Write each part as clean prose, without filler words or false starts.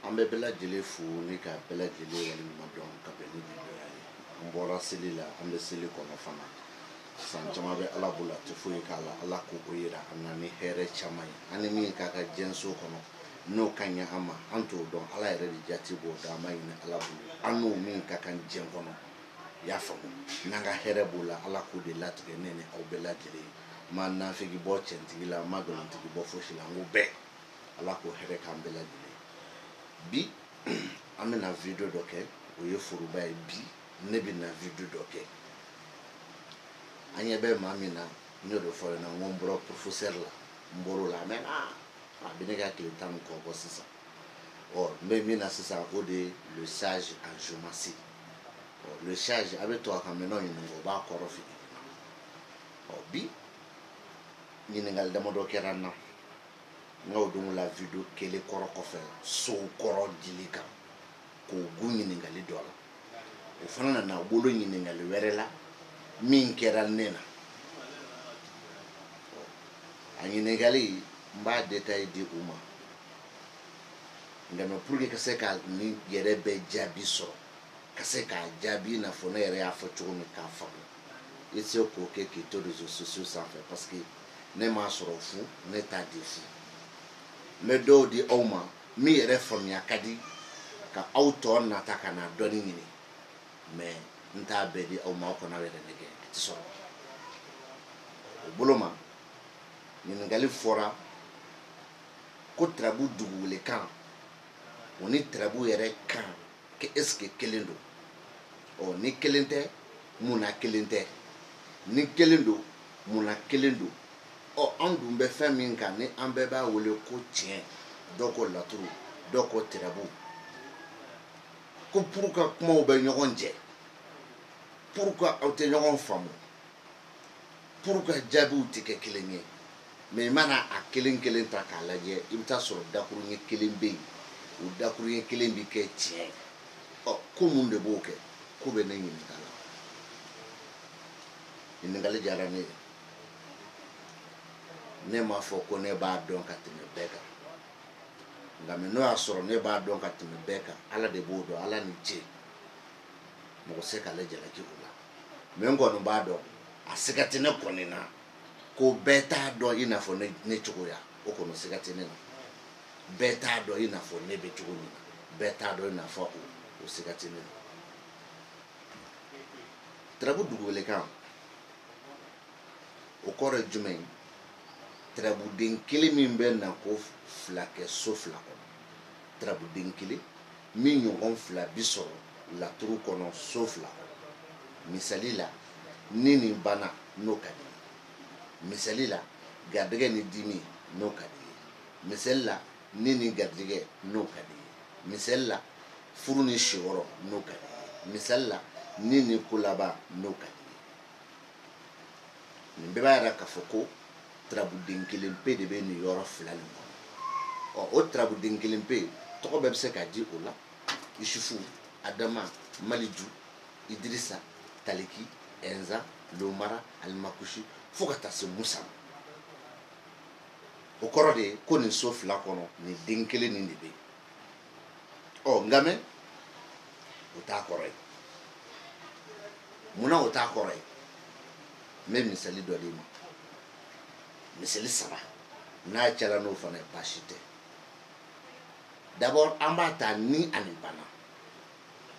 Ambe bela jele fu ni ka bela jele wali madon ka beli bido mbora silila ambe sili kono fana san chama be ala bula te fu kala ala ko oyira anani here chamai ani mi ka ka jenso kono no kanya ama anto don ala yere di jati bo da mai ni ala bulu anu mi ka kan jen kono ya famu nanga here bula ala ko de latge nene o bela jele ma na figi bo chenti la magalon ti bo fo shila ngube ala ko here kan bela jele bi amena video doke oye furuba bi nebi na video doke anya be mamina nyodo fo na ngombro professeur la mboro la mena abinega kletan ko bo sisa o me mina sisa o de le sage en jomasi o le sage avec toi quand maintenant il ngo ba korofi o bi ni ngal damo do keranna ngaw dum la video kele koro ko fe so koro dilika ko gunyi ngali dola o fana na bolo nyi ngali werela min keral nena anyi ngali mba detail di uma ngam pour que se ka ni yere be jabi so ka se ka jabi na fona yere afo chumi ka fa etse ko ke ki to réseaux sociaux ça fait parce que ne ma soro fu ne ta di fu me do di oma mi yere fam ya kadi ka auto na taka na doni ni me nta be di oma ko na wele nege ti so boloma ni ngali fora ko trabu dugu le kan oni trabu yere kan ke eske kelendo o ni kelente muna kelente ni kelendo muna kelendo o andu be famin kan ni ambe ba wole ko tien doko laturu doko trabu ko pourquoi kuma be nyogon je pourquoi o te nyogon famu pourquoi jabu tike kelenye mais mana a kelen ta kala je ibta so dakuru ni kelen be o dakuru ni kelen bi ke tien o ko munde boke ko be nan yin dala ni ngale jarane ne ma fo ko ne ba don ka teme beka ngame no asoro ne ba don ka teme beka ala de bodo ala ni je mo se ka le jala ki ula me ngono ba do asikati ne konina ko beta do ina fo ne chukuya o ko no sikati ne beta do ina fo ne be chukuni beta do ina fo o sikati ne trabu dugu le kan o kore jumen trabu den kili min be na ko flake so flako trabu den kili min yon fla bisoro la turu kono so flako misali la nini bana no kadi misali la gadege ni dimi no kadi misali la nini gadege no kadi misali la furu ni shiworo no kadi misali la nini kulaba no kadi ni beba ra kafoko trabu dinkilim pe de be ni yoro flali o trabu dinkilim pe to be se ka di ola ishifu adama maliju idrissa taliki enza lomara almakushi fokata se musa o korode ko ni so fla kono ni dinkele ni ndebe o ngame o ta korre muna o ta korre même misali do lima misali saba na chala no fana bashite d'abord ambata ni anibana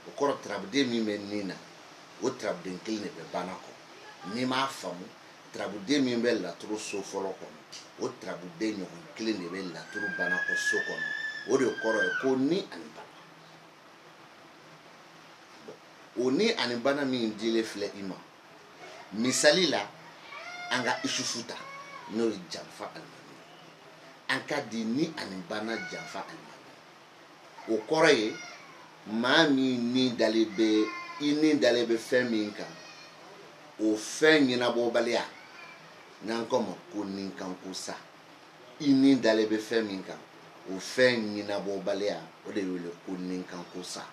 o koro trabde mi menina o trabde nkilne be banako ni ma famu trabde mi be la turu so folo kono o trabde nyo nkilne be la turu banako so kono o de koro e ko ni anibana o ni anibana mi ndile fle ima misali la anga ishufuta no jamfa almani anka di ni anibana jamfa almani o koro ye mami ni dalebe ini dalebe feminka o fenyina bo balia nankomo ko ninkan ko sa ini dalebe feminka o fenyina bo balia o de wele ko ninkan ko sa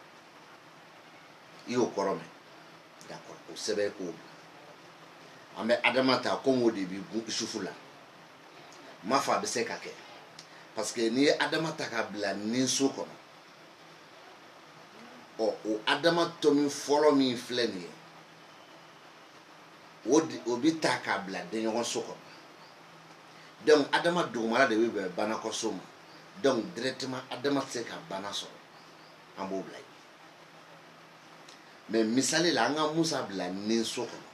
iyo korome d'accord o sebe ko ambe adamata ko mo de bi gu isufula mafa be se kake parce que n'i ye adama ta k'a bila ninso kɔnɔ o adama tɔ min fɔlɔ min filɛ nin ye o bi ta k'a bila denɲɔgɔn so kɔnɔ donc adama dugumala de bɛ bɛn banakɔso ma donc directement adama tɛ se ka bana sɔrɔ an b'o bila yen mais misali la an ka Musa bila ninso kɔnɔ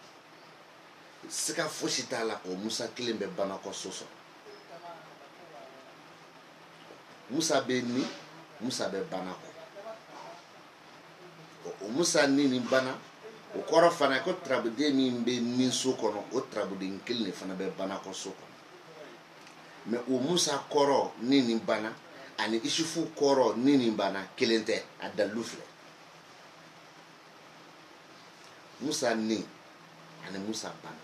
siga fosi t'a la o Musa kelen bɛ banakɔso sɔrɔ Musa bɛ ni Musa bɛ bana kɔ o Musa ni nin bana o kɔrɔ fana ko tarabuden min bɛ ninso kɔnɔ o tarabuden kelen de fana bɛ banakɔso kɔnɔ mais o Musa kɔrɔ ni nin bana ani Isufu kɔrɔ ni nin bana kelen tɛ a dalilu filɛ Musa ni ani Musa bana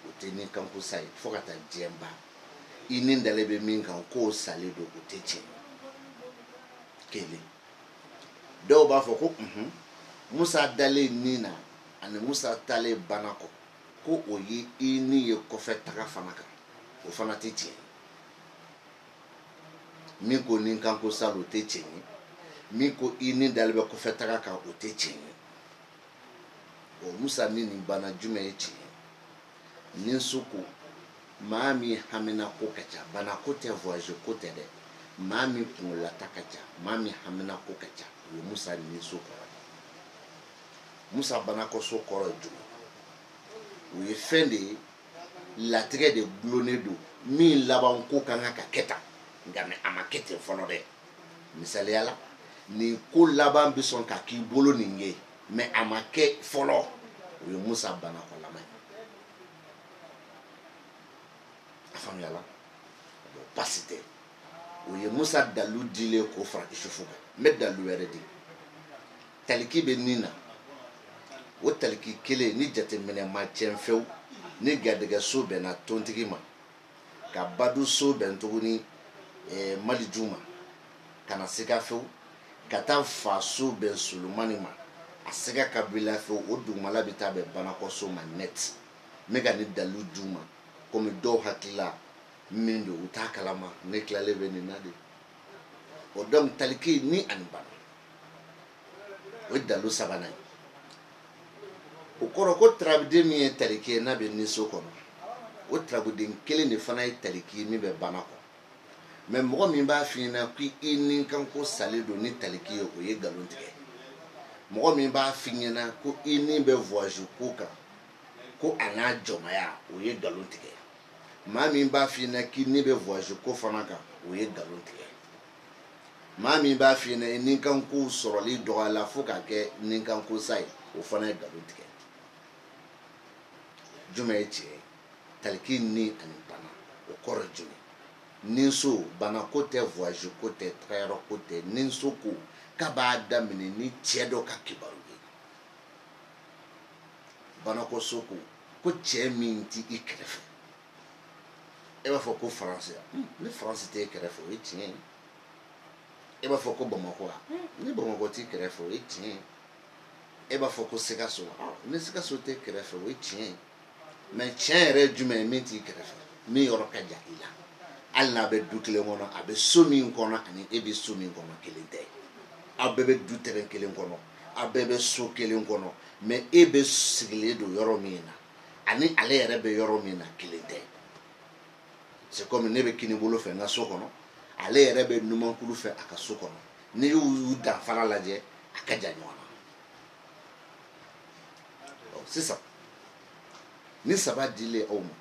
o tɛ ni kanko sa ye fo ka taa diɲɛ ban i ni dalen bɛ min kan k'o salen don o tɛ tiɲɛ kelen dɔw b'a fɔ ko Musa dalen ni na ani Musa talen bana kɔ ko o ye i ni ye kɔfɛ taga fana kan o fana tɛ tiɲɛ min ko ni kanko sa o tɛ tiɲɛ min ko i ni dalen bɛ kɔfɛ taga kan o tɛ tiɲɛ o Musa ni nin bana jumɛn ye tiɲɛ ni so ko maa min hamina ko ka ca bana ko tɛ voyage ko tɛ dɛ maa min kunkolata ka ca maa min hamina ko ka ca o ye Musa ni so kɔrɔ Musa banakɔso kɔrɔ ye jumɛn o ye fɛn de ye latigɛ de gulonnen don min laban ko kan ka kɛ tan nka a ma kɛ ten fɔlɔ dɛ misaliya la nin ko laban bɛ sɔn ka k'i bolo nin ye mais a ma kɛ fɔlɔ o ye Musa banakɔlama ye a faamuyala basi tɛ o ye Musa dalu dilen k'o fara Isufu kan n bɛ dalu wɛrɛ di taliki bɛ nin na o taliki kelen ni jateminɛ ma tiɲɛ fewu ni garijɛgɛso bɛnna tontigi ma ka badu so bɛn tuguni Maliju ma ka na Siga fewu ka taa fa so bɛn Solomani ma a Siga kabila fewu o dugumala bɛ taa bɛn banakɔso ma net n bɛ ka ni dalu d'u ma komi dɔw hakilila min don u t'a kalama ne tilalen bɛ nin na de o donc taliki ni ani bana o ye dalu sabanan ye o kɔrɔ ko tarabuden min ye taliki ye n'a bɛ ninso kɔnɔ o tarabuden kelen de fana ye taliki ye min bɛ bana kɔ mais mɔgɔ min b'a f'i ɲɛna k'i ni kanko salen don ni taliki ye o ye nkalon tigɛ mɔgɔ min b'a f'i ɲɛna ko i ni bɛ voyage ko kan ko a n'a jɔnmaya o ye nkalon tigɛ maa min b'a f'i ɲɛna k'i ni bɛ voyage ko fana kan o ye nkalon tigɛ maa min b'a f'i ɲɛna i ni kanko sɔrɔli dɔgɔyala fo k'a kɛ ni kanko sa ye o fana ye nkalon tigɛ jumɛn ye tiɲɛ ye taliki ni ani bana o kɔrɔ jumɛn ninso bana ko tɛ voyage ko tɛ tagayɔrɔ ko tɛ ninso ko k'a b'a daminɛ ni cɛ dɔ ka kibaru ye banakɔso ko cɛ min t'i i kɛrɛfɛ e b'a fɔ ko Faransi ni Faransi tɛ e kɛrɛfɛ o ye tiɲɛ ye e b'a fɔ ko Bamakɔ ni Bamakɔ t'i kɛrɛfɛ o ye tiɲɛ ye e b'a fɔ ko Sikaso ni Sikaso tɛ kɛrɛfɛ o ye tiɲɛ ye mais tiɲɛ yɛrɛ ye jumɛn ye min t'i kɛrɛfɛ min yɔrɔ ka jan i la hali n'a bɛ du kelen kɔnɔ a bɛ so min kɔnɔ ani e bɛ so min kɔnɔ kelen tɛ aw bɛɛ bɛ du tɛrɛn kelen kɔnɔ aw bɛɛ bɛ so kelen kɔnɔ mais e bɛ sigilen don yɔrɔ min na ani ale yɛrɛ bɛ yɔrɔ min na kelen tɛ c'est comme ne bɛ Kinibolo fɛ n ka so kɔnɔ ale yɛrɛ bɛ Numankuru fɛ a ka so kɔnɔ n'i y'u danfara lajɛ a ka jan ɲɔgɔn na sisan ni saba dilen aw ma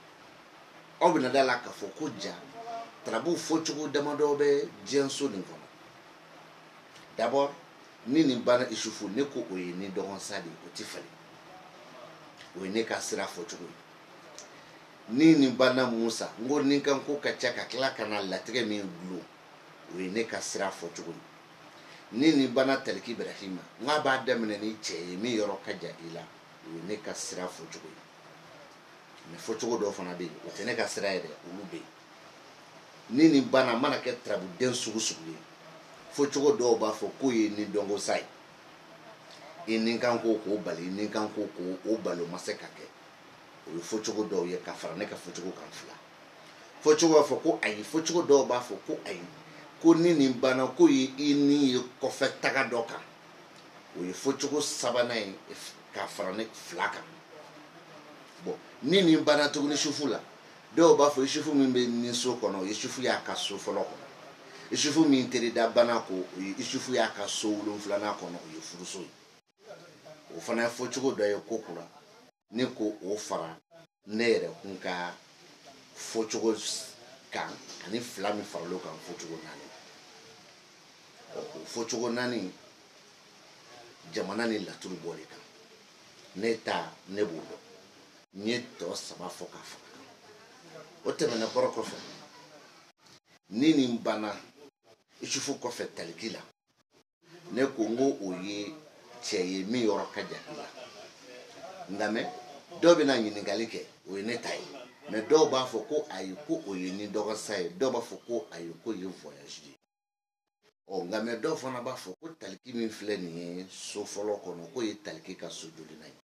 aw bɛna da la k'a fɔ ko ja tarabu fɔcogo damadɔ bɛ diɲɛ so nin kɔnɔ d'abord ni nin bana Isufu ne ko o ye ni dɔgɔnsa de o tɛ falen o ye ne ka sira fɔcogo ye ni nin bana Musa n ko ni kanko ka ca ka tila ka na latigɛ min dulon o ye ne ka sira fɔcogo ye ni nin bana taliki Ibrahima n k'a b'a daminɛ ni cɛ ye min yɔrɔ ka jan i la o ye ne ka sira fɔcogo ye mais fɔcogo dɔw fana bɛ yen o tɛ ne ka sira ye dɛ olu bɛ yen ni nin bana mana kɛ tarabuden sugu sugu ye fɔcogo dɔw b'a fɔ k'o ye ni dɔnko sa ye i ni kanko k'o bali i ni kanko k'o bali o ma se ka kɛ o ye fɔcogo dɔw ye ka fara ne ka fɔcogo kan fila fo cogo fo ko ayi fo cogo dɔw b'a fɔ ko ayi ko ni nin banna ko ye I ni ye kɔfɛ taga dɔ kan o ye fo cogo sabanan ye k'a fara ne fila kan bon ni nin banna tuguni sufu la dɔw b'a fɔ sufu min bɛ nin so kɔnɔ o ye sufu y'a ka so fɔlɔ kɔnɔ sufu min teri da banna ko o ye sufu y'a ka so 7 kɔnɔ o ye furuso ye o fana ye fo cogo dɔ ye ko kura ne ko o fara ne yɛrɛ kun ka fo cogo kan ani fila min faralo kan fo cogo 4 o fo cogo 4 jamana ni laturu bɔ de kan ne ta ne b'o dɔn n ye tɔ 3 fɔ k'a faga o tɛmɛna kɔrɔ kɔfɛ ni nin banna isufu kɔfɛ taliki la ne ko n ko o ye cɛ ye min yɔrɔ ka jan I la nka mɛ dɔw bɛna ɲininkali kɛ o ye ne ta ye mɛ dɔw b'a fɔ ko ayi ko o ye ni dɔgɔsa ye dɔw b'a fɔ ko ayi ko ye voyage ye nka mɛ dɔw fana b'a fɔ ko taliki min filɛ nin ye so fɔlɔ kɔnɔ ko ye taliki ka so jolina ye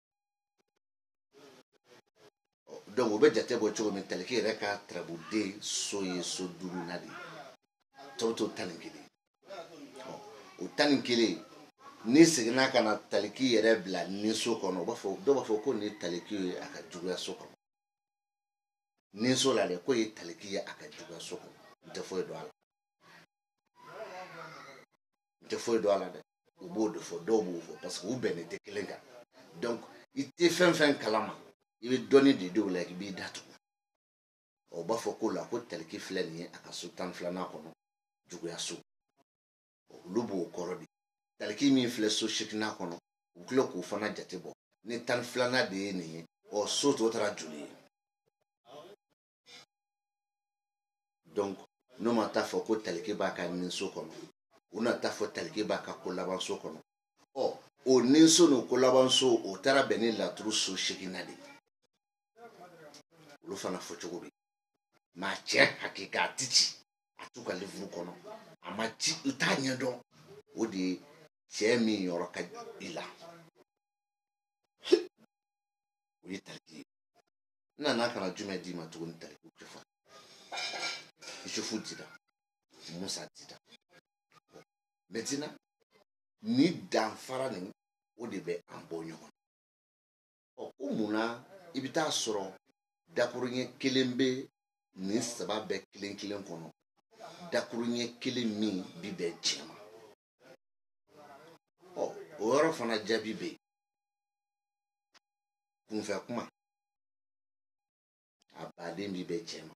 donc o bɛ jate bɔ cogo min taliki yɛrɛ ka tarabuden so ye so 5nan de ye tɔw to 11 o 11 ni seginna ka na taliki yɛrɛ bila ni so kɔnɔ dɔw b'a fɔ ko ni taliki ye a ka juguya so kɔnɔ ni so la dɛ ko ye taliki ye a ka juguya so kɔnɔ n tɛ foyi dɔn a la dɛ u b'o de fɔ dɔw b'o fɔ parce que u bɛnnen tɛ kelen kan donc I tɛ fɛn kalama I bɛ dɔnni de d'o la I b'i datugu o b'a fɔ ko la ko taliki filɛ nin ye a ka so 12nan kɔnɔ juguya so olu b'o kɔrɔ de taliki min filɛ so 8nan kɔnɔ u tila k'o fana jate bɔ ni 12nan de ye nin ye so tɔ taara joli ye donc n'o ma taa fɔ ko taliki b'a ka nin so kɔnɔ u na taa fɔ taliki b'a ka ko laban so kɔnɔ o nin so n'o ko laban so o taara bɛn ni laturu so 8nan de ye olu fana fɔ cogo bɛ maa cɛ hakika a ti ci a t'u ka livre kɔnɔ a ma ci I t'a ɲɛdɔn o de ye cɛ min yɔrɔ ka I la o ye taliki ye n nana ka na jumɛn d'i ma tuguni taliki tɛ fɔ Isufu dira Musa dira maintenant ni danfara nin o de bɛ an bɔ ɲɔgɔn ko munna I bɛ taa sɔrɔ dakuruɲɛ kelen bɛ nin 3 bɛɛ kelen kelen kɔnɔ dakuruɲɛ kelen min bi bɛn cɛ ma o yɔrɔ fana jaabi bɛ yen kunfɛ kuma a baden bi bɛn cɛ ma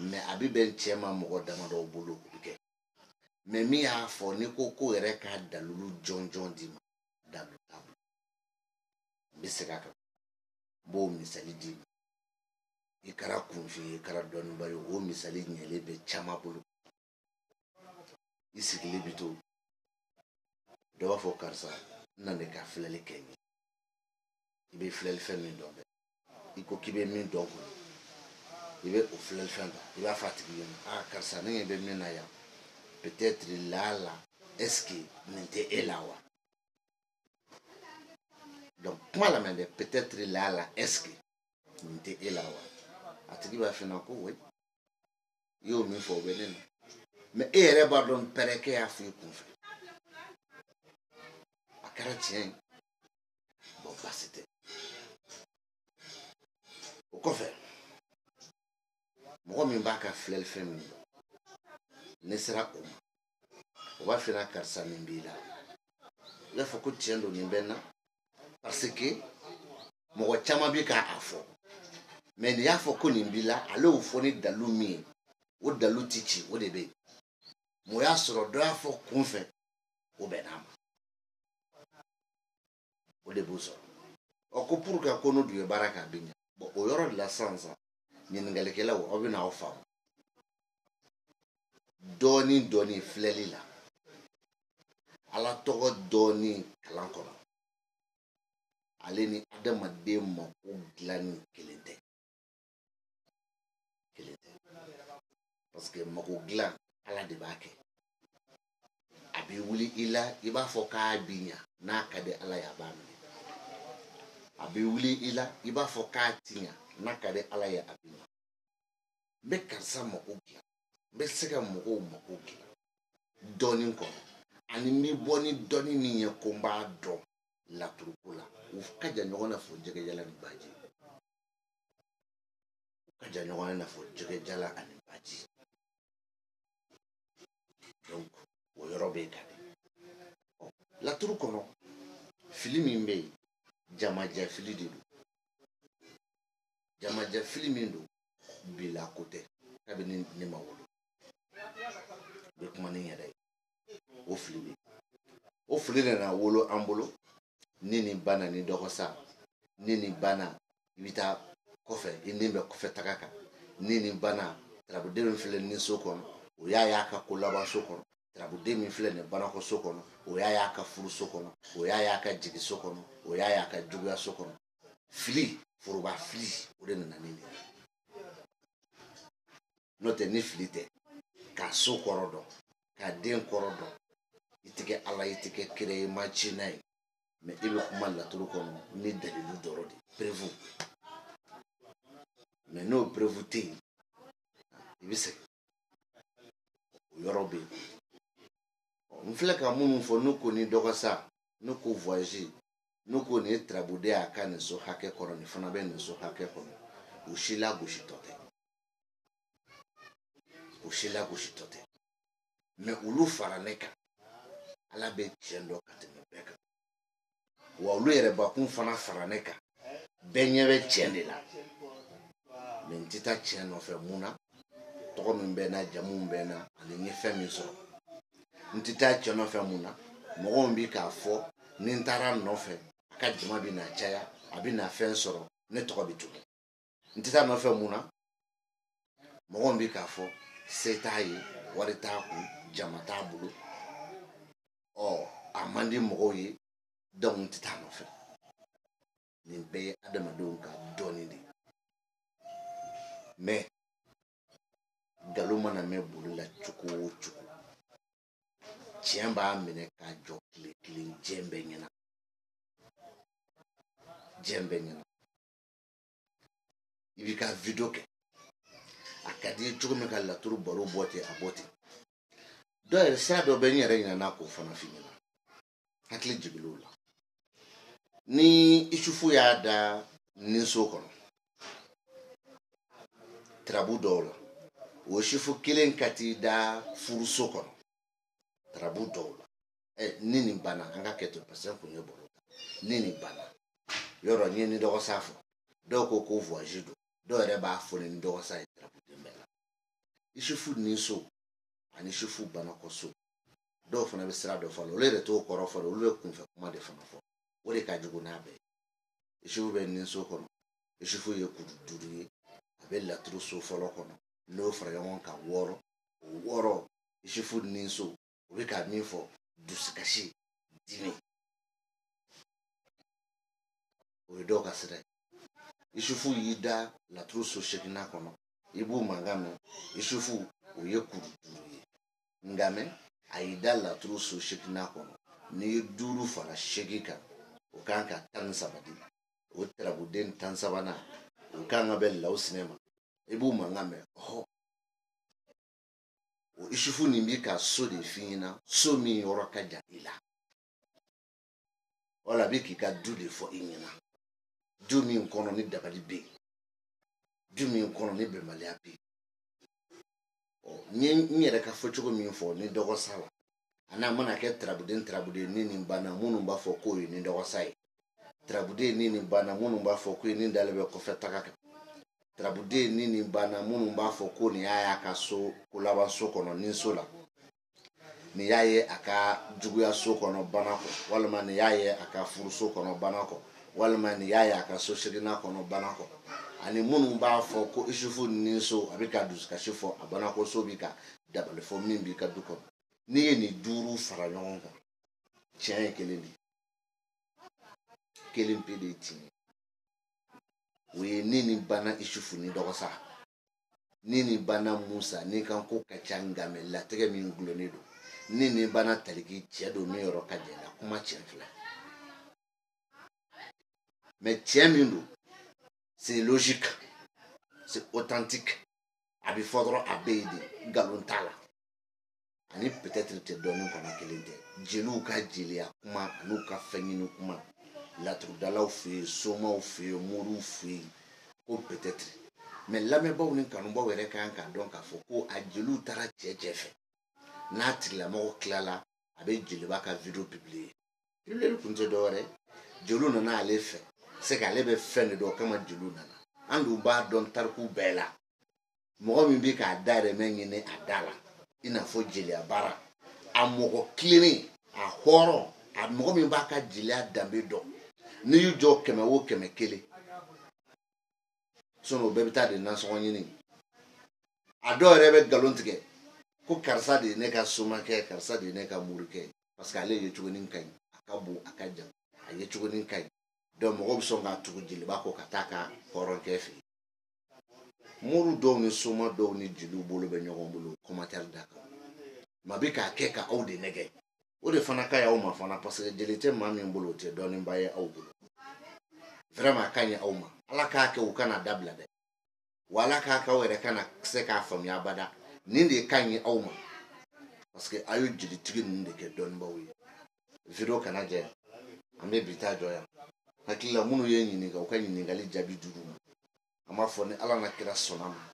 mais a bi bɛn cɛ ma mɔgɔ damadɔ bolo o bɛ kɛ mais min y'a fɔ ni ko yɛrɛ ka dalulu jɔnjɔn di ma dalu tabu n bɛ segin a kan n b'o misali di ma I kɛra kunfin ye I kɛra dɔnniba ye o misali ɲɛlen bɛ caman bolo I sigilen bi to dɔ b'a fɔ karisa n nana ka filɛli kɛ n ye I bɛ filɛli fɛn min dɔn dɛ I ko k'i bɛ min dɔn kɔni I bɛ o filɛli fɛn dɔn I b'a fɔ a tigi ɲɛna karisa ne ɲɛ bɛ min na yan peut-être la est-ce que nin tɛ e la wa donc kuma lamɛn dɛ peut-être la est-ce que nin tɛ e la wa a tigi b'a f'i ɲɛna ko oui I y'o min fɔ o bɛ ne na mais e yɛrɛ b'a dɔn pɛrɛkɛ y'a fɔ I kunfɛ a kɛra tiɲɛ ye bon baasi tɛ o kɔfɛ mɔgɔ min b'a ka filɛli fɛn min dɔn ne sera o ma o b'a f'i ɲɛna karisa min b'i la I b'a fɔ ko tiɲɛ don nin bɛ n na parce que mɔgɔ caman bɛ k'a fɔ mais nin y'a fɔ ko nin b'i la ale y'o fɔ ni dalu min ye o dalu tɛ ci o de bɛ yen mais o y'a sɔrɔ dɔ y'a fɔ kunfɛ o bɛn n'a ma o de b'o sɔrɔ ko pour que ko n'o dun ye baara kɛ a bɛ ɲɛ bon o yɔrɔ de la sisan ɲininkalikɛlaw aw bɛ n'aw faamu dɔɔni filɛli la Ala tɔgɔ dɔɔni kalan kɔnɔ ale ni adamaden mako dilanni kelen tɛ parce que mako dilan Ala de b'a kɛ a bɛ wuli I la I b'a fɔ k'a b'i ɲa n'a ka di Ala ye a b'a minɛ a bɛ wuli I la I b'a fɔ k'a ti ɲa n'a ka di Ala ye a b'i ɲa be karsa mako gila be sega mako gila doni ko ani mi boni doni ni ko mba do la turukula u kaja nyona fo jege jala ni baji kaja nyona fo jege jala ani baji donc o yorobe kade la turukono filimi mbe jamaja fili de jamaja filimi ndo bila kote kabe ni mawolo be kuma ni yare o filimi na wolo ambolo nini bana ni dogosa nini bana ibita kofe inimbe kofe takaka nini bana trabude mi file ni sokono o ya ka kulaba sokono trabude mi file ne bana ko sokono o ya ka furu sokono o ya ka jigi sokono o ya ka juguya sokono fili furuba fili o de na nini note ni filite ka sokoro ka den korodo itike ala itike kire machinai mais il veut comment la turu kono ni dalilu doro de prévu mais no prévu te ibise yorobe on fle ka munu fo no ko ni dogosa no ko voyager no ko ni trabude aka ne so hake kono ni fana be ne so hake kono ushila gushitote mais ulu faraneka ala be chendo kateme beka wa ulu yere ba kun fana faraneka benyebe chendi la men tita cheno fe muna to min be na jamu be na ani ni femi so ntita cheno fe muna mo mbi ka fo ni ntara no fe aka jama bi na chaya abi na fen soro ne to bitu ntita no fe muna mo mbi ka fo setayi warita ku jamata bulu o amandi mo yi donc ntita no fe ni be adama don ka doni di mais galuma na me bulu la chuku chemba mine ka jo kili jembe nyina ibi ka video ke akadi chuku me ka la turu baro bote aboti do e sa do be nyere nyina na ko fana finina hakli jibilula ni ishufu ya da ni sokono trabu dola o shifu kilen kati da furu sokono trabu dola nini bana anga keto pasa ko nyebolo nini bana yoro nyini do safo do ko voyage do re ba fo ni do sa trabu dembela ishufu ni so ani shifu bana ko so do fo na be sra do fo lo le to ko ro fo lo le kun fa kuma de fo na fo wori ka jugo na be ishufu be ni so kono ishufu ye kudu duri abella tru so fo lo kono no fra yon ka woro ishufu ni so we ka mi fo dusikashi dimi we do ka sere ishufu yida la tru so shekina kono ibu mangame ishufu oye kudu duri ngame aida la tru so shekina kono ni duru fara shekika o kanka tan sabadi o trabuden tan sabana o kanga bella o cinema ibu mangame ho o ishufu ni mbika so de fina so mi yoroka ja ila ola biki ka do de fo inyina do mi nkono ni dabali be do mi nkono ni be malia be o nyere ka fo chugo mi fo ni dogo sala ana mona ke trabude ni bana munu ba fo ko ni dogo sai trabude ni bana munu ba fo ko ni dalebe ko fetaka trabude ni bana munu ba fo ko ni aya ka so kulaba so kono ni sola ni yaye aka juguya so kono banako walma ni yaye aka furu so kono banako walma ni yaye aka so shirina kono banako ani munu ba fo ko ishufu ni so abika duska shifo abanako so bika dabale fo min bika duko ni ni duru fara nyonga chen kelin pdt we nini bana ishufu ni dogosa nini bana musa ni kan ko kachanga me la tege min glonedo nini bana taliki chedo mi yoro kajela kuma chenfla mais chemindo c'est logique c'est authentique a bɛ fɔ dɔrɔn a bɛ yen de nkalon t'a la ani peut-être tɛ dɔɔnin fana kelen tɛ jeliw ka jeliya kuma an'u ka fɛn ɲini kuma laturudalaw fɛ yen somaw fɛ yen moriw fɛ yen ko peut-être mais lamɛnbaaw ni kanubaw yɛrɛ kan k'a dɔn k'a fɔ ko a jeliw taara cɛ fɛ n'a tigilamɔgɔ tilala a bɛ jeliba ka video publier kun tɛ dɔwɛrɛ jeliw nana ale fɛ c'est que ale bɛ fɛn de dɔn o kama jeliw nana an dun b'a dɔn tariku bɛɛ la mɔgɔ min bɛ k'a dahirimɛ ɲini a da la i n'a fɔ jeliya baara a mɔgɔ tilennen a hɔrɔn a mɔgɔ min b'a ka jeliya danbe dɔn n'i y'u jɔ 100 o 100 sinon o bɛɛ bɛ taa de nasɔngɔ ɲini a dɔw yɛrɛ bɛ nkalon tigɛ ko karisa de ye ne ka somakɛ karisa de ye ne ka morikɛ parce que ale ye cogonin ka ɲi a ka bon a ka jan a ye cogonin ka ɲi donc mɔgɔw bɛ sɔn k'a tugu jeliba kɔ ka taa ka hɔrɔnkɛ fɛ muru dɔw ni soma dɔw ni jeliw bolo bɛ ɲɔgɔn bolo commentaire da kan ma bɛ k'a kɛ ka aw de nɛgɛ o de fana ka ɲi aw ma fana parce que jeli tɛ maa min bolo o tɛ dɔɔninba ye aw bolo vraiment a ka ɲi aw ma ala k'a kɛ u kana dabila dɛ wa ala k'a kɛ aw yɛrɛ kana se k'a faamuya abada nin de ka ɲi aw ma parce que a ye jelitigi ninnu de kɛ dɔɔninbaw ye video kana jɛ an bɛ bi ta jɔ yan hakili la minnu ye ɲininka u ka ɲininkali jaabi d'u ma an b'a fɔ ni ala na kira sɔnna ma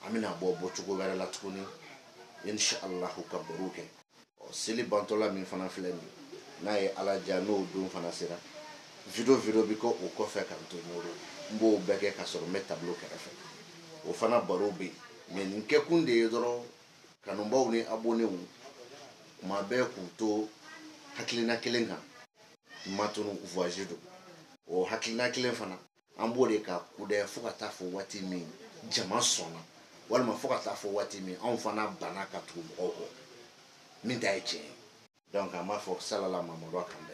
an bɛna bɔ cogo wɛrɛ la tuguni inshallah ka baro kɛ seli bantɔla min fana filɛ nin n'a ye ala diya n'o don fana sera video bi kɔ o kɔfɛ k'an to moro n b'o bɛɛ kɛ ka sɔrɔ n bɛ tableau kɛrɛfɛ o fana baro bɛ yen mais nin kɛkun de ye dɔrɔn kanubaw ni abonnés kuma bɛɛ k'u to hakilina kelen kan matunu voyage don o hakilina kelen fana an b'o de ka kudɛ fo ka taa fɔ waati min jama sɔnna walima fo ka taa fɔ waati min anw fana banna ka tugu mɔgɔw kɔ min ta ye tiɲɛ donc an b'a fɔ salala mamadu kan